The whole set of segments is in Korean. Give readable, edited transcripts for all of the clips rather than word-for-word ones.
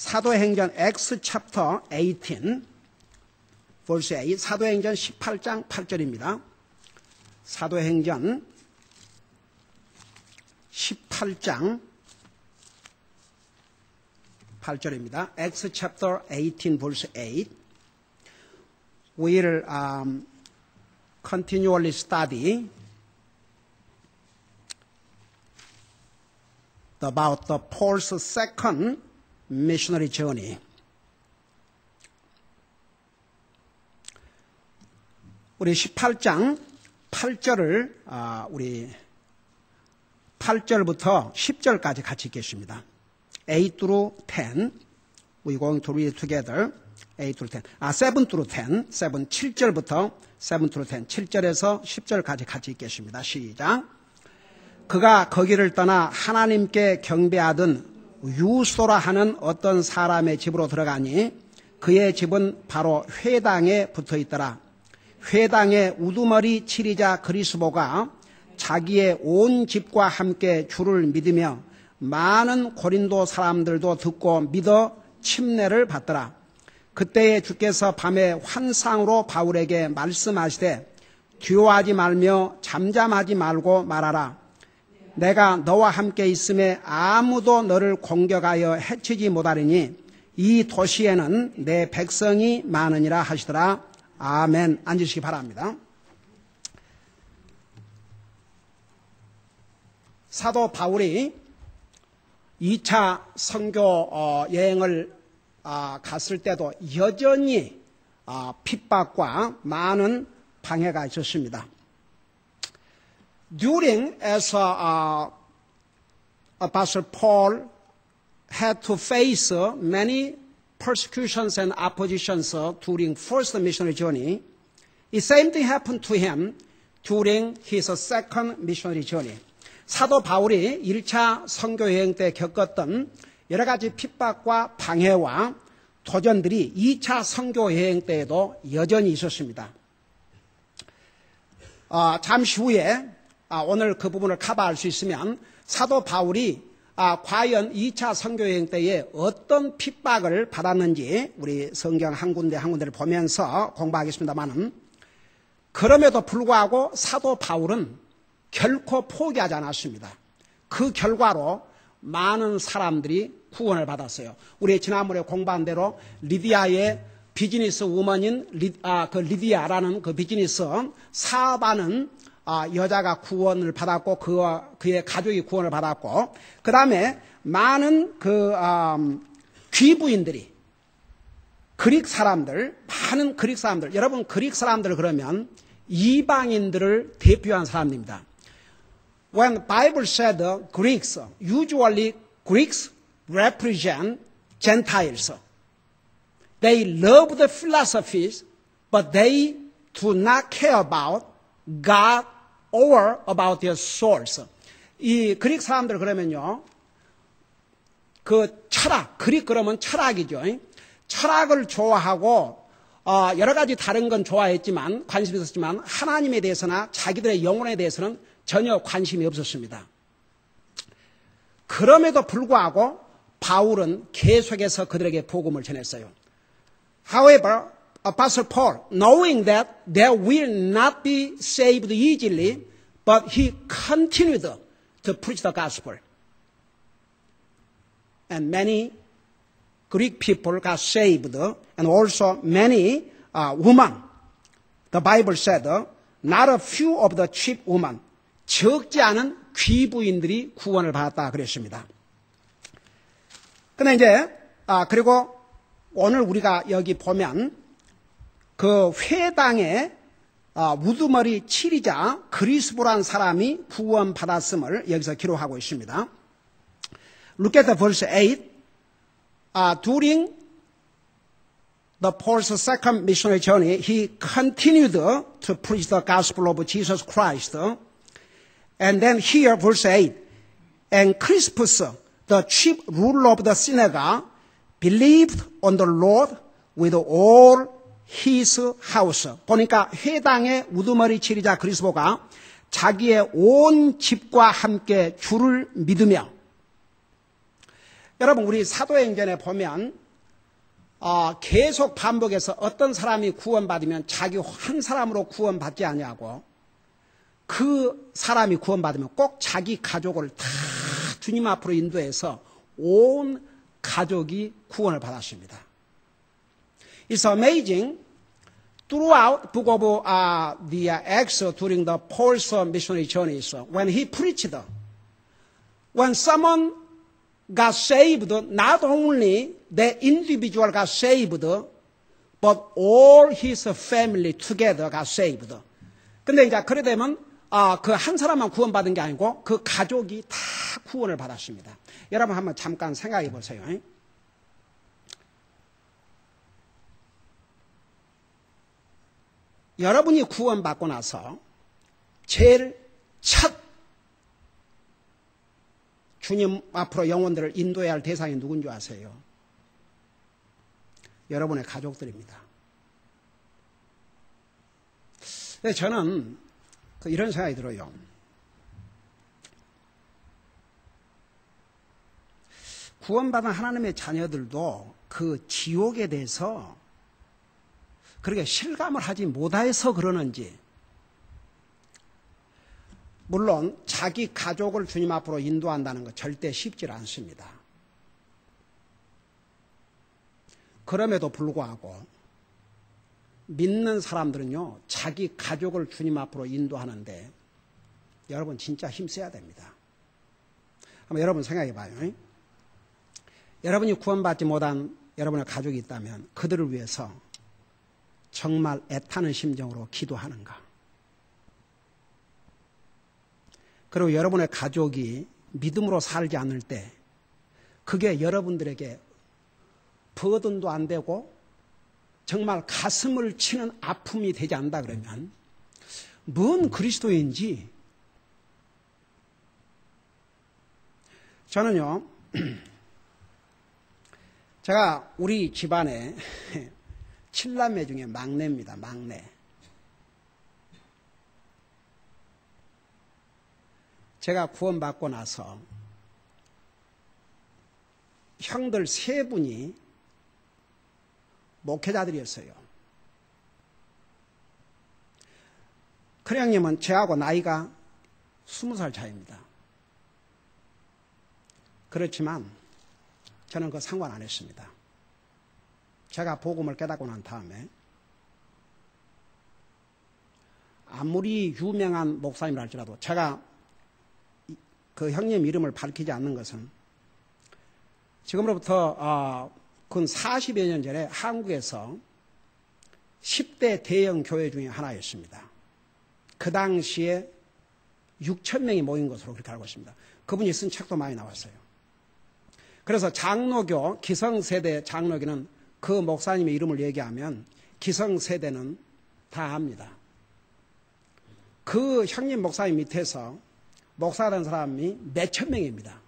사도행전 Acts chapter 18 verse 8, 사도행전 18장 8절입니다. 사도행전 18장 8절입니다. Acts chapter 18 verse 8. We'll continually study about the Paul's second missionary journey. 우리 18장 8절을 우리 8절부터 10절까지 같이 읽겠습니다. 8 through 10. We're going to read together. 8 through 10. 7 through 10. 7절부터 7 through 10. 7절에서 10절까지 같이 읽겠습니다. 시작. 그가 거기를 떠나 하나님께 경배하던 유소라 하는 어떤 사람의 집으로 들어가니 그의 집은 바로 회당에 붙어 있더라. 회당의 우두머리 치리자 그리스보가 자기의 온 집과 함께 주를 믿으며 많은 고린도 사람들도 듣고 믿어 침례를 받더라. 그때에 주께서 밤에 환상으로 바울에게 말씀하시되 두려워하지 말며 잠잠하지 말고 말하라. 내가 너와 함께 있음에 아무도 너를 공격하여 해치지 못하리니 이 도시에는 내 백성이 많으니라 하시더라. 아멘. 앉으시기 바랍니다. 사도 바울이 2차 선교 여행을 갔을 때도 여전히 핍박과 많은 방해가 있었습니다. During as Apostle Paul had to face many persecutions and oppositions during first missionary journey, the same thing happened to him during his second missionary journey. 사도 바울이 1차 선교 여행 때 겪었던 여러 가지 핍박과 방해와 도전들이 2차 선교 여행 때에도 여전히 있었습니다. 잠시 후에 오늘 그 부분을 커버할 수 있으면 사도 바울이 과연 2차 선교 여행 때에 어떤 핍박을 받았는지 우리 성경 한 군데 한 군데를 보면서 공부하겠습니다만은 그럼에도 불구하고 사도 바울은 결코 포기하지 않았습니다. 그 결과로 많은 사람들이 구원을 받았어요. 우리 지난번에 공부한 대로 리디아의 비즈니스 우먼인 리디아라는 그 비즈니스 사업하는 여자가 구원을 받았고 그의 가족이 구원을 받았고 그 다음에 많은 귀부인들이 많은 그릭 사람들 여러분 그릭 사람들 그러면 이방인들을 대표한 사람입니다. When the Bible said Greeks, usually Greeks represent Gentiles. They love the philosophies, but they do not care about God or about their souls. 이 그릭 사람들 그러면요, 그 철학, 그릭 그러면 철학이죠. 철학을 좋아하고 여러 가지 다른 건 좋아했지만 관심이 있었지만 하나님에 대해서나 자기들의 영혼에 대해서는 전혀 관심이 없었습니다. 그럼에도 불구하고 바울은 계속해서 그들에게 복음을 전했어요. However, Apostle Paul, knowing that they will not be saved easily, but he continued to preach the gospel. And many Greek people got saved, and also many women. The Bible said, not a few of the chief women. 적지 않은 귀부인들이 구원을 받았다 그랬습니다. 근데 이제, 그리고 오늘 우리가 여기 보면 그 회당에 우두머리 치리자 그리스보라는 사람이 구원받았음을 여기서 기록하고 있습니다. Look at the verse 8. During the Paul's second missionary journey, he continued to preach the gospel of Jesus Christ. And then here, verse 8. And Crispus, the chief ruler of the synagogue, believed on the Lord with all his house. 보니까 회당의 우두머리 치리자 그리스보가 자기의 온 집과 함께 주를 믿으며 여러분 우리 사도행전에 보면 계속 반복해서 어떤 사람이 구원받으면 자기 한 사람으로 구원받지 아니하고 그 사람이 구원받으면 꼭 자기 가족을 다 주님 앞으로 인도해서 온 가족이 구원을 받았습니다. It's amazing. Throughout book of the Acts during the Paul's missionary journeys, when he preached, when someone got saved, not only the individual got saved, but all his family together got saved. 근데 이제 그래 되면 그 한 사람만 구원받은 게 아니고 그 가족이 다 구원을 받았습니다. 여러분 한번 잠깐 생각해 보세요. 여러분이 구원받고 나서 제일 첫 주님 앞으로 영혼들을 인도해야 할 대상이 누군지 아세요? 여러분의 가족들입니다. 저는 이런 생각이 들어요. 구원받은 하나님의 자녀들도 그 지옥에 대해서 그렇게 실감을 하지 못해서 그러는지, 물론 자기 가족을 주님 앞으로 인도한다는 것 절대 쉽지 않습니다. 그럼에도 불구하고 믿는 사람들은요, 자기 가족을 주님 앞으로 인도하는데 여러분 진짜 힘써야 됩니다. 한번 여러분 생각해 봐요. 여러분이 구원받지 못한 여러분의 가족이 있다면 그들을 위해서 정말 애타는 심정으로 기도하는가? 그리고 여러분의 가족이 믿음으로 살지 않을 때 그게 여러분들에게 버든도 안 되고 정말 가슴을 치는 아픔이 되지 않는다 그러면 뭔 그리스도인지. 저는요, 제가 우리 집안에 7남매 중에 막내입니다. 막내. 제가 구원받고 나서 형들 3분이 목회자들이었어요. 큰 형님은 저하고 나이가 20살 차이입니다. 그렇지만 저는 그 상관 안 했습니다. 제가 복음을 깨닫고 난 다음에 아무리 유명한 목사님을 할지라도 제가 그 형님 이름을 밝히지 않는 것은 지금으로부터 근 40여 년 전에 한국에서 10대 대형 교회 중에 하나였습니다. 그 당시에 6천 명이 모인 것으로 그렇게 알고 있습니다. 그분이 쓴 책도 많이 나왔어요. 그래서 장로교, 기성세대 장로교는 그 목사님의 이름을 얘기하면 기성세대는 다 압니다. 그 형님 목사님 밑에서 목사가 된 사람이 몇천 명입니다.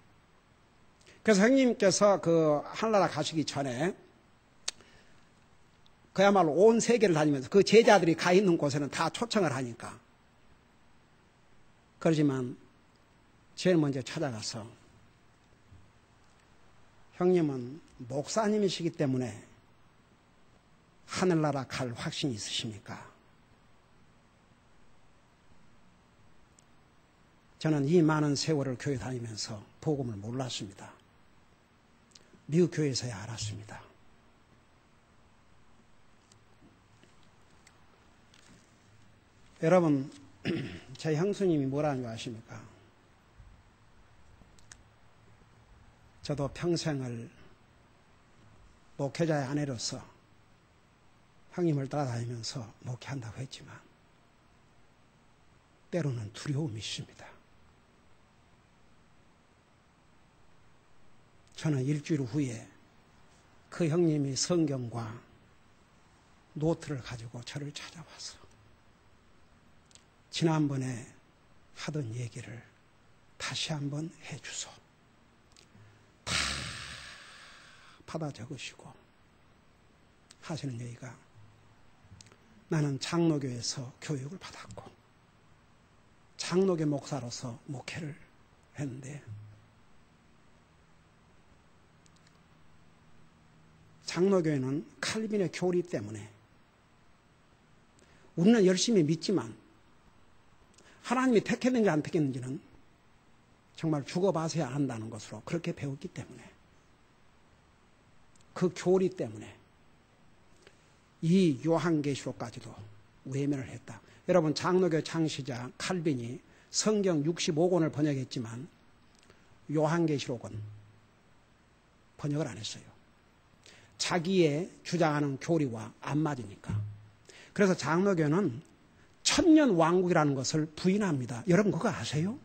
그래서 형님께서 그 하늘나라 가시기 전에 그야말로 온 세계를 다니면서 그 제자들이 가 있는 곳에는 다 초청을 하니까. 그렇지만 제일 먼저 찾아가서 형님은 목사님이시기 때문에 하늘나라 갈 확신이 있으십니까? 저는 이 많은 세월을 교회 다니면서 복음을 몰랐습니다. 미국 교회에서야 알았습니다. 여러분, 제 형수님이 뭐라는 줄 아십니까? 저도 평생을 목회자의 아내로서 형님을 따라다니면서 목회한다고 했지만 때로는 두려움이 있습니다. 저는 일주일 후에 그 형님이 성경과 노트를 가지고 저를 찾아와서 지난번에 하던 얘기를 다시 한번 해주소. 다 받아 적으시고 하시는 얘기가, 나는 장로교에서 교육을 받았고 장로교 목사로서 목회를 했는데 장로교회는 칼빈의 교리 때문에 우리는 열심히 믿지만 하나님이 택했는지 안 택했는지는 정말 죽어봐서야 안다는 것으로 그렇게 배웠기 때문에 그 교리 때문에 이 요한계시록까지도 외면을 했다. 여러분 장로교 창시자 칼빈이 성경 65권을 번역했지만 요한계시록은 번역을 안 했어요. 자기의 주장하는 교리와 안 맞으니까. 그래서 장로교는 천년 왕국이라는 것을 부인합니다. 여러분 그거 아세요?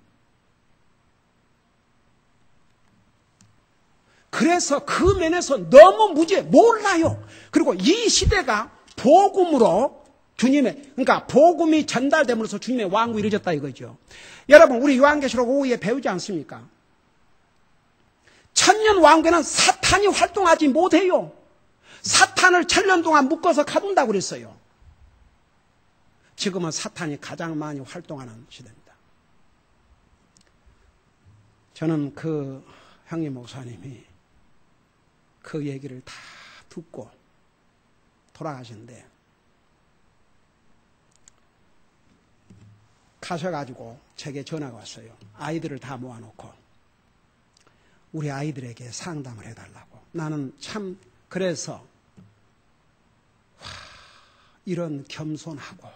그래서 그 면에서 너무 몰라요. 그리고 이 시대가 복음으로 주님의, 그러니까 복음이 전달됨으로써 주님의 왕국이 이루어졌다 이거죠. 여러분 우리 요한계시록 5에 배우지 않습니까? 천년 왕국에는 사탄이 활동하지 못해요. 사탄을 천년 동안 묶어서 가둔다고 그랬어요. 지금은 사탄이 가장 많이 활동하는 시대입니다. 저는 그 형님 목사님이 그 얘기를 다 듣고 돌아가시는데 가셔가지고 제게 전화가 왔어요. 아이들을 다 모아놓고 우리 아이들에게 상담을 해달라고. 나는 참 그래서 이런 겸손하고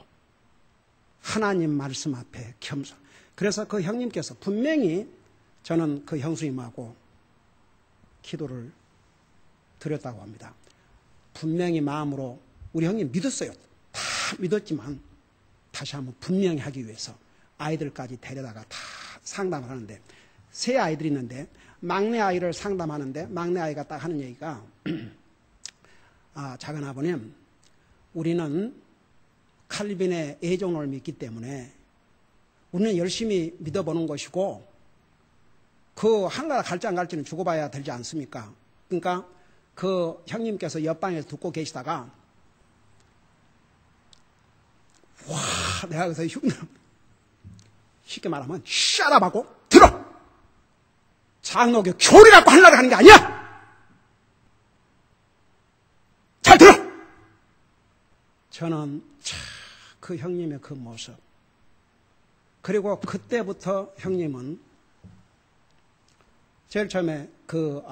하나님 말씀 앞에 겸손. 그래서 그 형님께서 분명히 저는 그 형수님하고 기도를 드렸다고 합니다. 분명히 마음으로 우리 형님 믿었어요. 다 믿었지만 다시 한번 분명히 하기 위해서 아이들까지 데려다가 다 상담을 하는데 세 아이들이 있는데 막내 아이를 상담하는데 막내 아이가 딱 하는 얘기가 작은 아버님 우리는 칼빈의 애종을 믿기 때문에 우리는 열심히 믿어보는 것이고 그 하늘나라 갈지 안 갈지는 두고 봐야 되지 않습니까? 그러니까 그 형님께서 옆방에서 듣고 계시다가 와 내가 그래서 쉽게 말하면 샤라하고 들어! 장로교 교리 갖고 하늘나라 가는 게 아니야! 잘 들어! 저는 그 형님의 그 모습 그리고 그때부터 형님은 제일 처음에 그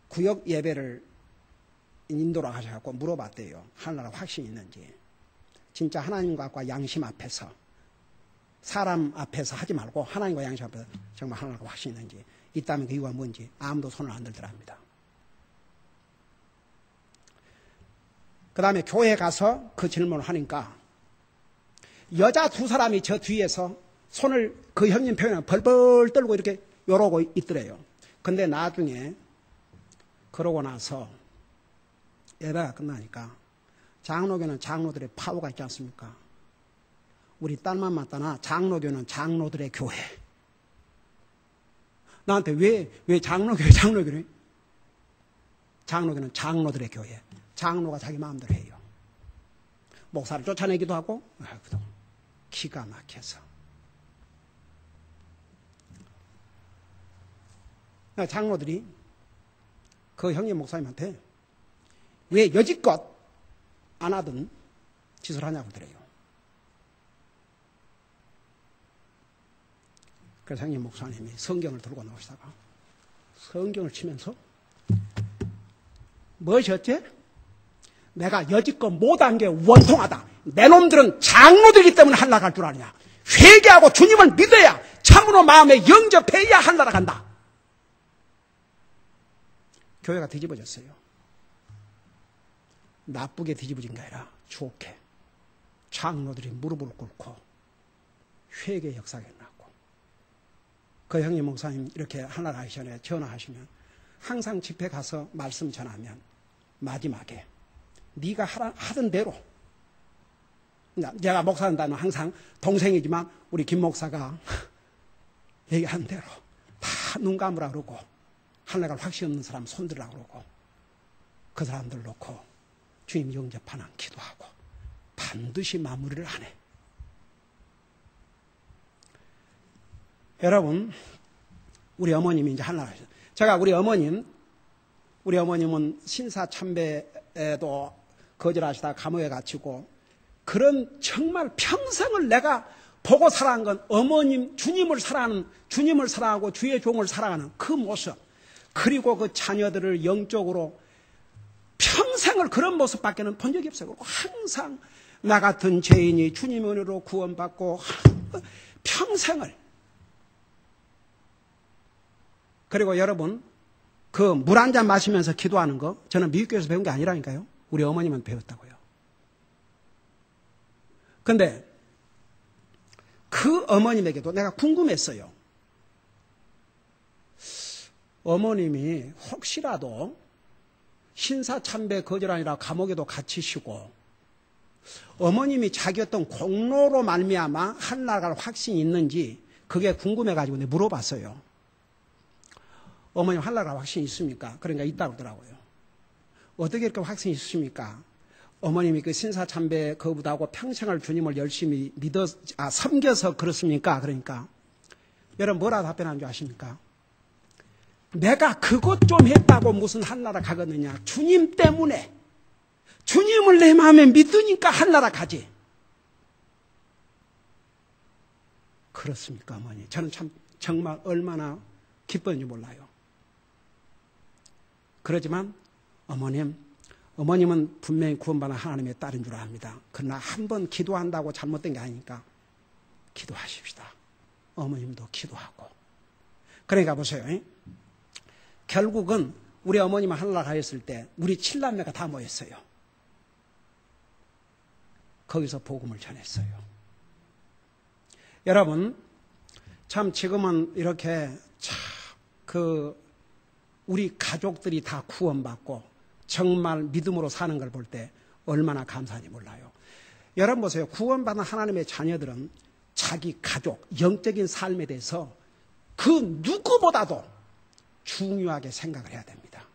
구역 예배를 인도로 하셔서 물어봤대요. 하늘나라 확신이 있는지. 진짜 하나님과 양심 앞에서 사람 앞에서 하지 말고 하나님과 양심 앞에서 정말 하나님과 확신이 있는지 있다면 그 이유가 뭔지 아무도 손을 안 들더랍니다. 그 다음에 교회에 가서 그 질문을 하니까 여자 두 사람이 저 뒤에서 손을 그 형님 표현하면 벌벌 떨고 이렇게 요러고 있더래요. 근데 나중에 그러고 나서 예배가 끝나니까 장로교는 장로들의 파워가 있지 않습니까? 우리 딸만 맞다나 장로교는 장로들의 교회. 나한테 왜 장로교래? 장로교는 장로들의 교회. 장로가 자기 마음대로 해요. 목사를 쫓아내기도 하고 기가 막혀서. 장로들이 그 형님 목사님한테 왜 여지껏 안 하던 짓을 하냐고 그래요. 그래서 형님 목사님이 성경을 들고 나오시다가 성경을 치면서 무엇이었지? 내가 여지껏 못한 게 원통하다. 내 놈들은 장로들이기 때문에 하늘나라 갈 줄 아느냐. 회개하고 주님을 믿어야 참으로 마음에 영접해야 하늘나라 간다. 교회가 뒤집어졌어요. 나쁘게 뒤집어진 게 아니라 좋게. 장로들이 무릎을 꿇고 회개 역사가 일어났고 그 형님 목사님 이렇게 하늘나라 가기 전에 전화하시면 항상 집회 가서 말씀 전하면 마지막에 네가 하던 대로 제가 목사한다면 항상 동생이지만 우리 김 목사가 얘기한 대로 다 눈 감으라 그러고 하늘나라 확신 없는 사람 손들으라 그러고 그 사람들 놓고 주님 영접하는 기도하고 반드시 마무리를 하네. 여러분 우리 어머님이 이제 하늘나라 제가 우리 어머님 우리 어머님은 신사참배에도 거절하시다 감옥에 갇히고 그런 정말 평생을 내가 보고 살아간 건 어머님 주님을 사랑하고 주의 종을 사랑하는 그 모습, 그리고 그 자녀들을 영적으로 평생을 그런 모습밖에는 본 적이 없어요. 항상 나 같은 죄인이 주님의 은혜로 구원받고 평생을. 그리고 여러분, 그 물 한 잔 마시면서 기도하는 거 저는 미국교회에서 배운 게 아니라니까요. 우리 어머님은 배웠다고요. 근데 그 어머님에게도 내가 궁금했어요. 어머님이 혹시라도 신사참배 거절하니라 감옥에도 갇히시고 어머님이 자기 어떤 공로로 말미암아 하늘나라 갈 확신이 있는지 그게 궁금해가지고 내가 물어봤어요. 어머님 하늘나라 갈 확신이 있습니까? 그러니까 있다고 그러더라고요. 어떻게 이렇게 확신이 있으십니까? 어머님이 그 신사참배 거부하고 평생을 주님을 열심히 섬겨서 그렇습니까? 그러니까 여러분 뭐라 답변하는 줄 아십니까? 내가 그것 좀 했다고 무슨 한나라 가겠느냐. 주님 때문에 주님을 내 마음에 믿으니까 한나라 가지. 그렇습니까 어머니? 저는 참 정말 얼마나 기뻤는지 몰라요. 그러지만 어머님은 분명히 구원받은 하나님의 딸인 줄 압니다. 그러나 한번 기도한다고 잘못된 게 아니니까 기도하십시다. 어머님도 기도하고. 그러니까 보세요. 결국은 우리 어머님은 하늘나라 가셨을 때 우리 7남매가 다 모였어요. 거기서 복음을 전했어요. 여러분, 참 지금은 이렇게 우리 가족들이 다 구원받고 정말 믿음으로 사는 걸 볼 때 얼마나 감사한지 몰라요. 여러분 보세요. 구원받은 하나님의 자녀들은 자기 가족, 영적인 삶에 대해서 그 누구보다도 중요하게 생각을 해야 됩니다.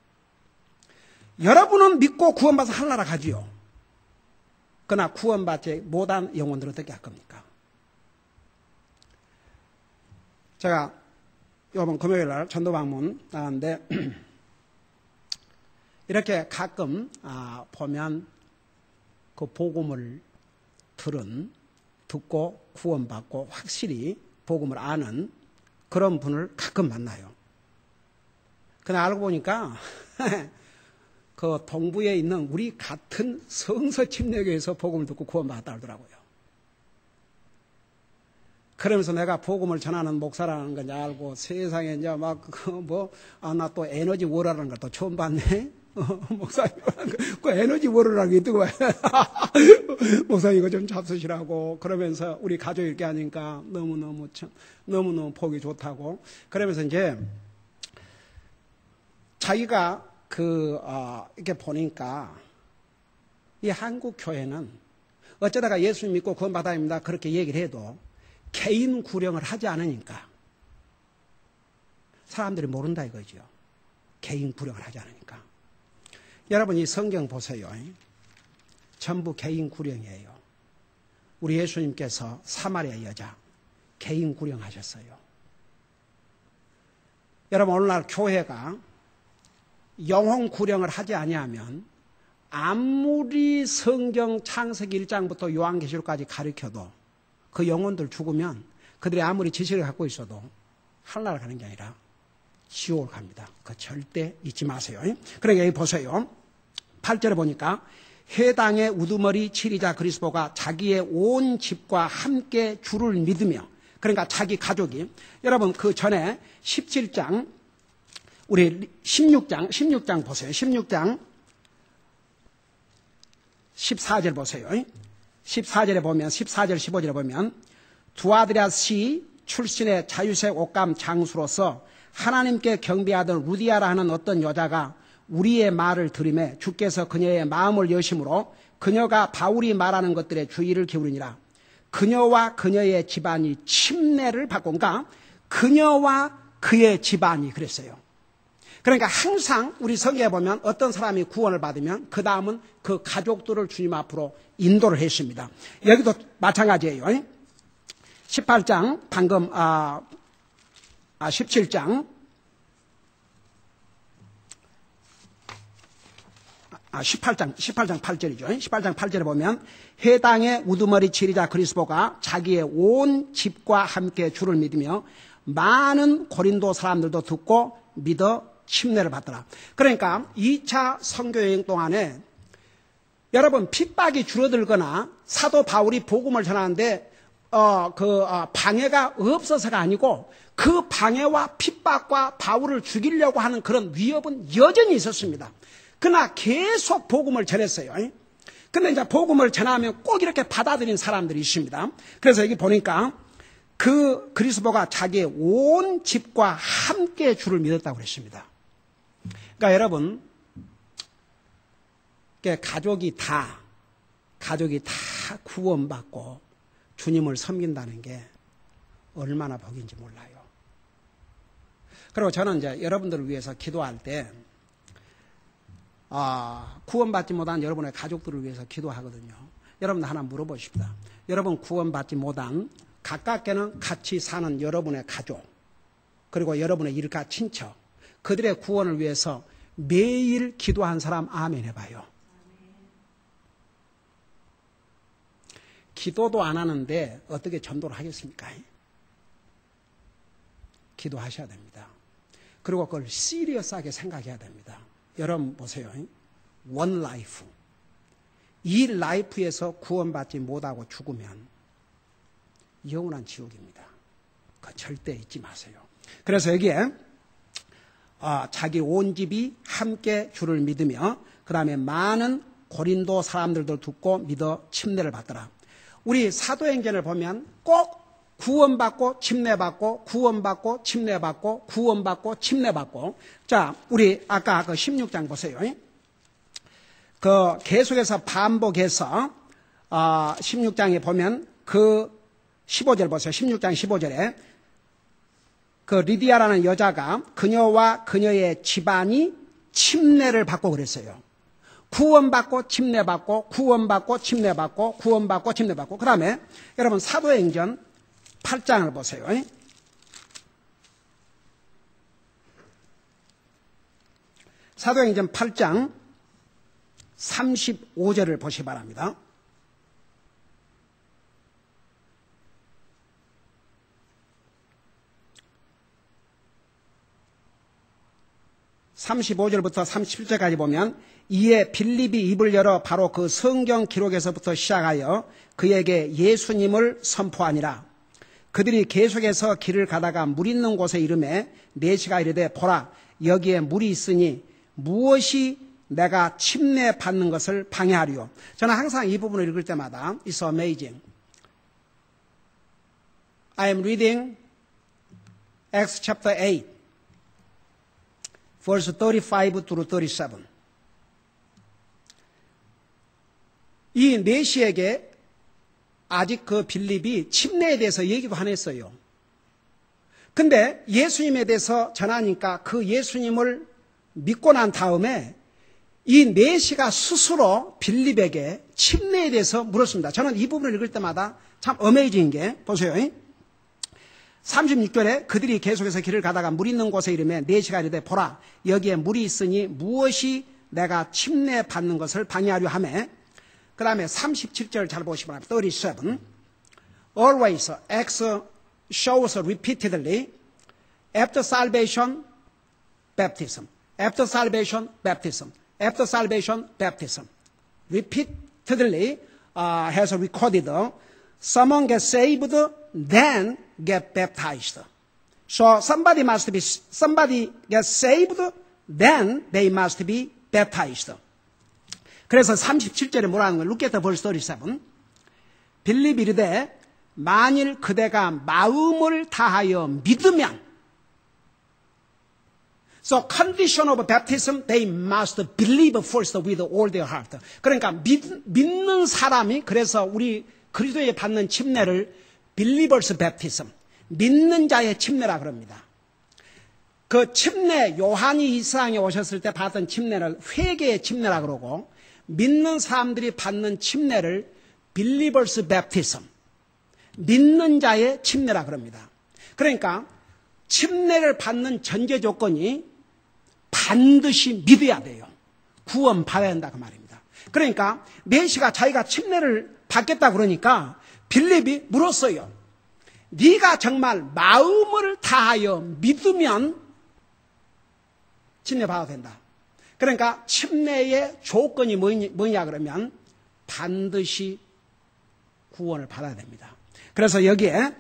여러분은 믿고 구원받아서 하늘나라 가지요. 그러나 구원받지 못한 영혼들은 어떻게 할 겁니까? 제가 이번 금요일 날 전도방문 나갔는데 이렇게 가끔 보면 그 복음을 듣고 구원받고 확실히 복음을 아는 그런 분을 가끔 만나요. 그날 알고 보니까 그 동부에 있는 우리 같은 성서침례교에서 복음을 듣고 구원받았다 그러더라고요. 그러면서 내가 복음을 전하는 목사라는 걸 알고 세상에 이제 막 나 또 에너지 워러라는 걸 또 처음 봤네. 목사님, 그 에너지 워러라는 게 있더고 목사님 이거 좀 잡수시라고 그러면서 우리 가족 이렇게 하니까 너무너무 보기 좋다고 그러면서 이제 자기가 이렇게 보니까 이 한국 교회는 어쩌다가 예수 믿고 구원받아야 합니다. 그렇게 얘기를 해도 개인 구령을 하지 않으니까 사람들이 모른다 이거죠. 개인 구령을 하지 않으니까. 여러분 이 성경 보세요. 전부 개인 구령이에요. 우리 예수님께서 사마리아 여자 개인 구령하셨어요. 여러분 오늘날 교회가 영혼 구령을 하지 아니하면 아무리 성경 창세기 1장부터 요한계시록까지 가르쳐도 그 영혼들 죽으면 그들이 아무리 지식을 갖고 있어도 하늘나라 가는 게 아니라 지옥을 갑니다. 그거 절대 잊지 마세요. 그러니까 여기 보세요. 8절에 보니까 해당의 우두머리 치리자 그리스도가 자기의 온 집과 함께 주를 믿으며 그러니까 자기 가족이 여러분 그 전에 17장 우리 16장 보세요. 16장 14절 보세요. 14절에 보면 14절 15절에 보면 두아드랴시 출신의 자유색 옷감 장수로서 하나님께 경배하던 루디아라 하는 어떤 여자가 우리의 말을 들으매 주께서 그녀의 마음을 여심으로 그녀가 바울이 말하는 것들에 주의를 기울이니라. 그녀와 그녀의 집안이 침례를 받고 그러니까 그녀와 그의 집안이 그랬어요. 그러니까 항상 우리 성경에 보면 어떤 사람이 구원을 받으면 그 다음은 그 가족들을 주님 앞으로 인도를 했습니다. 여기도 마찬가지예요. 18장 방금 17장 18장 8절이죠. 18장 8절에 보면 해당의 우두머리 치리자 그리스도가 자기의 온 집과 함께 주를 믿으며 많은 고린도 사람들도 듣고 믿어 침례를 받더라. 그러니까 2차 선교여행 동안에 여러분 핍박이 줄어들거나 사도 바울이 복음을 전하는데 방해가 없어서가 아니고 그 방해와 핍박과 바울을 죽이려고 하는 그런 위협은 여전히 있었습니다. 그러나 계속 복음을 전했어요. 근데 이제 복음을 전하면 꼭 이렇게 받아들인 사람들이 있습니다. 그래서 여기 보니까 그 그리스도가 자기의 온 집과 함께 주를 믿었다고 그랬습니다. 그러니까 여러분, 가족이 다 구원받고 주님을 섬긴다는 게 얼마나 복인지 몰라요. 그리고 저는 이제 여러분들을 위해서 기도할 때 구원받지 못한 여러분의 가족들을 위해서 기도하거든요. 여러분들 하나 물어보십시다. 여러분 구원받지 못한 가깝게는 같이 사는 여러분의 가족, 그리고 여러분의 일가 친척, 그들의 구원을 위해서 매일 기도한 사람 아멘 해봐요. 기도도 안 하는데 어떻게 전도를 하겠습니까? 기도하셔야 됩니다. 그리고 그걸 시리어스하게 생각해야 됩니다. 여러분 보세요. 원 라이프. 이 라이프에서 구원받지 못하고 죽으면 영원한 지옥입니다. 그거 절대 잊지 마세요. 그래서 여기에 자기 온 집이 함께 주를 믿으며 그 다음에 많은 고린도 사람들도 듣고 믿어 침례를 받더라. 우리 사도행전을 보면 꼭 구원받고 침례받고 구원받고 침례받고 구원받고 침례받고. 자, 우리 아까 그 16장 보세요. 그 계속해서 반복해서 16장에 보면 그 15절 보세요. 16장 15절에 그 리디아라는 여자가 그녀와 그녀의 집안이 침례를 받고 그랬어요. 구원받고 침례받고 구원받고 침례받고 구원받고 침례받고. 그 다음에 여러분 사도행전 8장을 보세요. 사도행전 8장 35절을 보시기 바랍니다. (35절부터) (37절까지) 보면 이에 빌립이 입을 열어 바로 그 성경 기록에서부터 시작하여 그에게 예수님을 선포하니라. 그들이 계속해서 길을 가다가 물 있는 곳에 이르매 내시가 이르되 보라 여기에 물이 있으니 무엇이 내가 침례 받는 것을 방해하리요. 저는 항상 이 부분을 읽을 때마다 It's amazing. I am reading Acts chapter 8 verse 35 through 37. 이 내시에게 아직 그 빌립이 침례에 대해서 얘기도 안 했어요. 근데 예수님에 대해서 전하니까 그 예수님을 믿고 난 다음에 이 내시가 스스로 빌립에게 침례에 대해서 물었습니다. 저는 이 부분을 읽을 때마다 참 어메이징인 게 보세요. 36절에 그들이 계속해서 길을 가다가 물 있는 곳에 이르매 내시가 이르되 보라 여기에 물이 있으니 무엇이 내가 침례 받는 것을 방해하려 하매. 그 다음에 37절 잘 보시면 37. Always Acts shows repeatedly after salvation, baptism. After salvation, baptism. After salvation, baptism. Repeatedly has recorded someone gets saved, then get baptized. So somebody gets saved, then they must be baptized. 그래서 37절에 뭐라는 거예요? Look at the verse 37. 빌립이 이르되 만일 그대가 마음을 다하여 믿으면 So condition of baptism, they must believe first with all their heart. 그러니까 믿는 사람이 그래서 우리 그리스도에 받는 침례를 believers baptism, 믿는 자의 침례라 그럽니다. 그 침례, 요한이 이 세상에 오셨을 때 받은 침례를 회개의 침례라 그러고 믿는 사람들이 받는 침례를 believers baptism, 믿는 자의 침례라 그럽니다. 그러니까 침례를 받는 전제 조건이 반드시 믿어야 돼요. 구원 받아야 된다 그 말입니다. 그러니까 메시가 자기가 침례를 받겠다 그러니까 빌립이 물었어요. 네가 정말 마음을 다하여 믿으면 침례 받아도 된다. 그러니까 침례의 조건이 뭐냐 그러면 반드시 구원을 받아야 됩니다. 그래서 여기에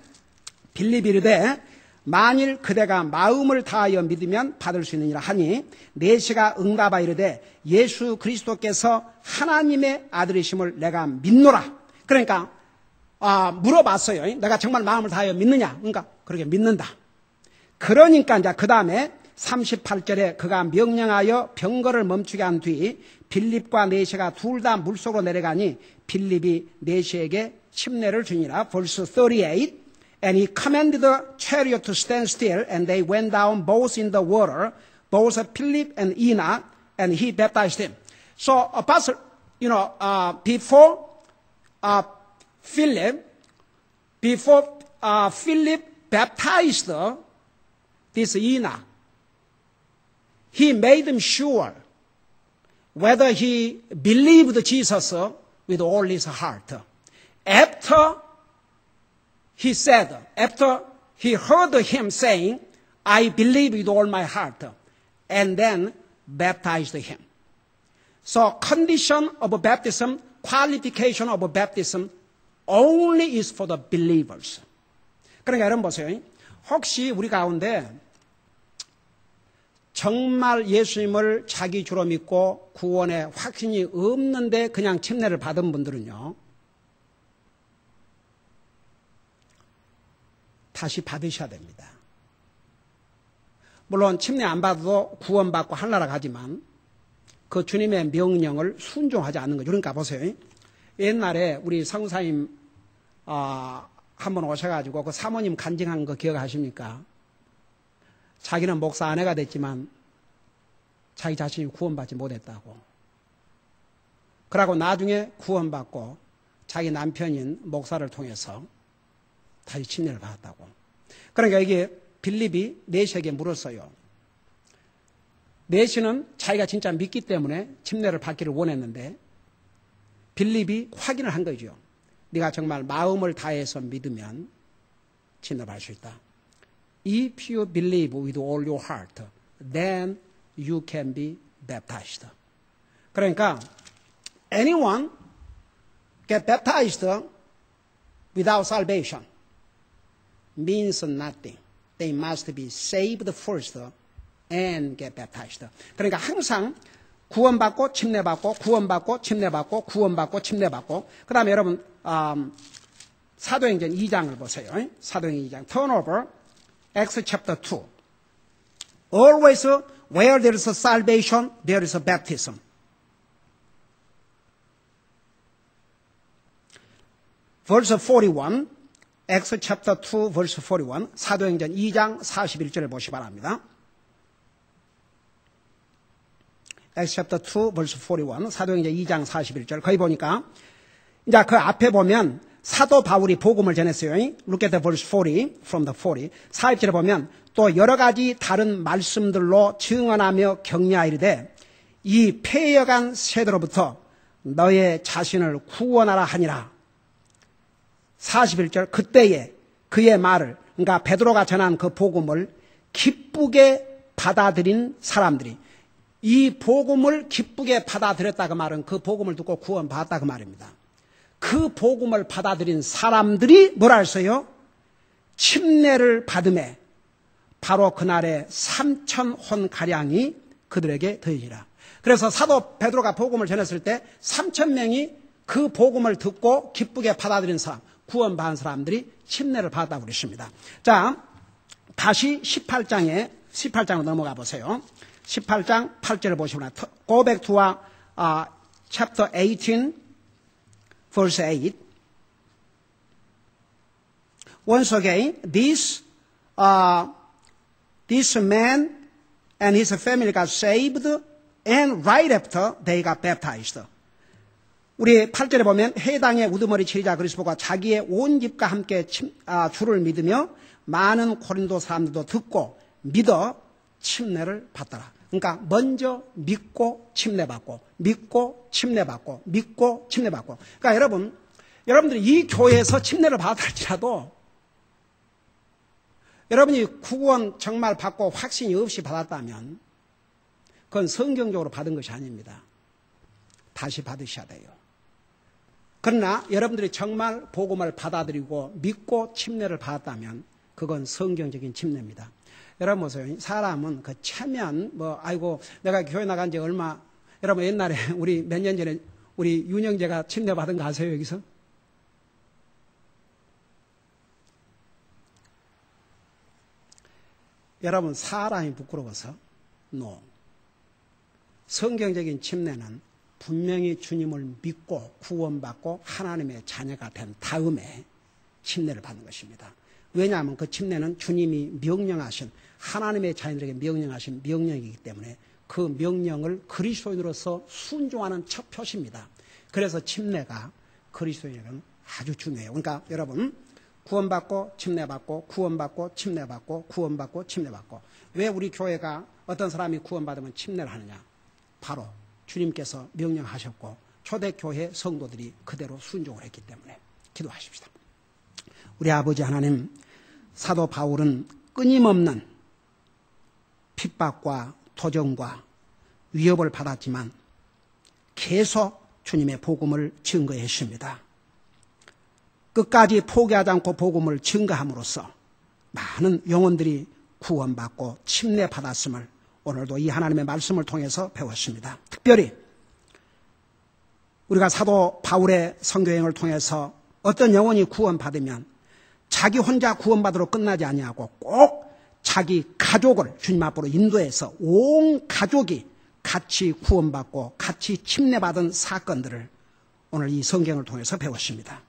빌립이 이르되 만일 그대가 마음을 다하여 믿으면 받을 수 있느니라 하니 내시가 응답하여 이르되 예수 그리스도께서 하나님의 아들이심을 내가 믿노라. 그러니까 물어봤어요. 내가 정말 마음을 다하여 믿느냐? 그러니까 그렇게 믿는다. 그러니까 이제 그 다음에 38절에 그가 명령하여 병거를 멈추게 한 뒤 빌립과 내시가 둘 다 물속으로 내려가니 빌립이 내시에게 침례를 주니라. Verse 38 And he commanded the chariot to stand still and they went down both in the water, both Philip and Enoch, and he baptized him. So Apostle, before Philip baptized this Enoch, he made him sure whether he believed Jesus with all his heart. After he heard him saying, I believe with all my heart, and then baptized him. So condition of baptism, qualification of baptism only is for the believers. 그러니까 여러분 보세요. 혹시 우리 가운데 정말 예수님을 자기 주로 믿고 구원에 확신이 없는데 그냥 침례를 받은 분들은요. 다시 받으셔야 됩니다. 물론 침례 안 받아도 구원받고 하늘나라 가지만 그 주님의 명령을 순종하지 않는 거죠. 그러니까 보세요. 옛날에 우리 성사님 한번 오셔가지고 그 사모님 간증한 거 기억하십니까? 자기는 목사 아내가 됐지만 자기 자신이 구원받지 못했다고. 그러고 나중에 구원받고 자기 남편인 목사를 통해서 다시 침례를 받았다고. 그러니까 이게 빌립이 내시에게 물었어요. 내시는 자기가 진짜 믿기 때문에 침례를 받기를 원했는데 빌립이 확인을 한 거죠. 네가 정말 마음을 다해서 믿으면 침례를 받을 수 있다. If you believe with all your heart, then you can be baptized. 그러니까 anyone get baptized without salvation means nothing. They must be saved first and get baptized. 그러니까 항상 구원받고 침례받고 구원받고 침례받고 구원받고 침례받고. 그 다음에 여러분 사도행전 2장을 보세요. 사도행전 2장 Turn over Acts chapter 2. Always where there is a salvation, there is a baptism. Verse 41, Acts chapter 2, verse 41, 사도행전 2장 41절을 보시 바랍니다. Acts chapter 2, verse 41, 사도행전 2장 41절. 거기 보니까, 이제 그 앞에 보면 사도 바울이 복음을 전했어요. Look at the verse 40, from the 40. 40절에 보면 또 여러 가지 다른 말씀들로 증언하며 격려하이르되 이 패여간 세대로부터 너의 자신을 구원하라 하니라. 41절 그때에 그의 말을 그러니까 베드로가 전한 그 복음을 기쁘게 받아들인 사람들이 이 복음을 기쁘게 받아들였다 그 말은 그 복음을 듣고 구원받았다 그 말입니다. 그 복음을 받아들인 사람들이 뭐라 했어요? 침례를 받음에 바로 그날에 3,000혼가량이 그들에게 더해지라. 그래서 사도 베드로가 복음을 전했을 때 3,000명이 그 복음을 듣고 기쁘게 받아들인 사람, 구원받은 사람들이 침례를 받았다고 그랬습니다. 자, 다시 18장으로 넘어가 보세요. 18장 8절을 보시면 Go back to chapter 18, verse 8. Once again, this man and his family got saved, and right after they got baptized. 우리 8절에 보면 해당의 우두머리 치리자 그리스도가 자기의 온 집과 함께 주를 믿으며 많은 고린도 사람들도 듣고 믿어 침례를 받더라. 그러니까 먼저 믿고 침례받고, 믿고 침례받고, 믿고 침례받고. 그러니까 여러분들이 이 교회에서 침례를 받았다 할지라도 여러분이 구원 정말 받고 확신이 없이 받았다면 그건 성경적으로 받은 것이 아닙니다. 다시 받으셔야 돼요. 그러나 여러분들이 정말 복음을 받아들이고 믿고 침례를 받았다면 그건 성경적인 침례입니다. 여러분 보세요. 사람은 그 체면 아이고 내가 교회 나간 지 얼마, 여러분 옛날에 우리 몇 년 전에 우리 윤영재가 침례 받은 거 아세요? 여기서? 여러분 사람이 부끄러워서? No. 성경적인 침례는 분명히 주님을 믿고 구원받고 하나님의 자녀가 된 다음에 침례를 받는 것입니다. 왜냐하면 그 침례는 주님이 명령하신, 하나님의 자녀들에게 명령하신 명령이기 때문에 그 명령을 그리스도인으로서 순종하는 첫 표시입니다. 그래서 침례가 그리스도인에게는 아주 중요해요. 그러니까 여러분 구원받고 침례받고 구원받고 침례받고 구원받고 침례받고. 왜 우리 교회가 어떤 사람이 구원받으면 침례를 하느냐? 바로 주님께서 명령하셨고 초대교회 성도들이 그대로 순종을 했기 때문에. 기도하십시다. 우리 아버지 하나님, 사도 바울은 끊임없는 핍박과 도전과 위협을 받았지만 계속 주님의 복음을 증거했습니다. 끝까지 포기하지 않고 복음을 증거함으로써 많은 영혼들이 구원받고 침례받았음을 오늘도 이 하나님의 말씀을 통해서 배웠습니다. 특별히 우리가 사도 바울의 선교여행을 통해서 어떤 영혼이 구원받으면 자기 혼자 구원받으러 끝나지 아니하고 꼭 자기 가족을 주님 앞으로 인도해서 온 가족이 같이 구원받고 같이 침례받은 사건들을 오늘 이 성경을 통해서 배웠습니다.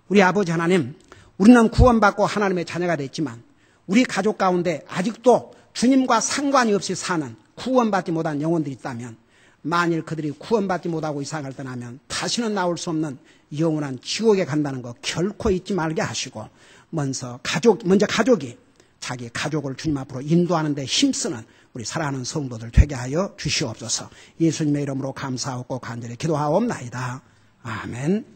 우리 아버지 하나님, 우리는 구원받고 하나님의 자녀가 됐지만 우리 가족 가운데 아직도 주님과 상관이 없이 사는 구원받지 못한 영혼들이 있다면, 만일 그들이 구원받지 못하고 이 세상을 떠나면 다시는 나올 수 없는 영원한 지옥에 간다는 거 결코 잊지 말게 하시고, 먼저 가족이 자기 가족을 주님 앞으로 인도하는 데 힘쓰는 우리 사랑하는 성도들 되게 하여 주시옵소서. 예수님의 이름으로 감사하고 간절히 기도하옵나이다. 아멘.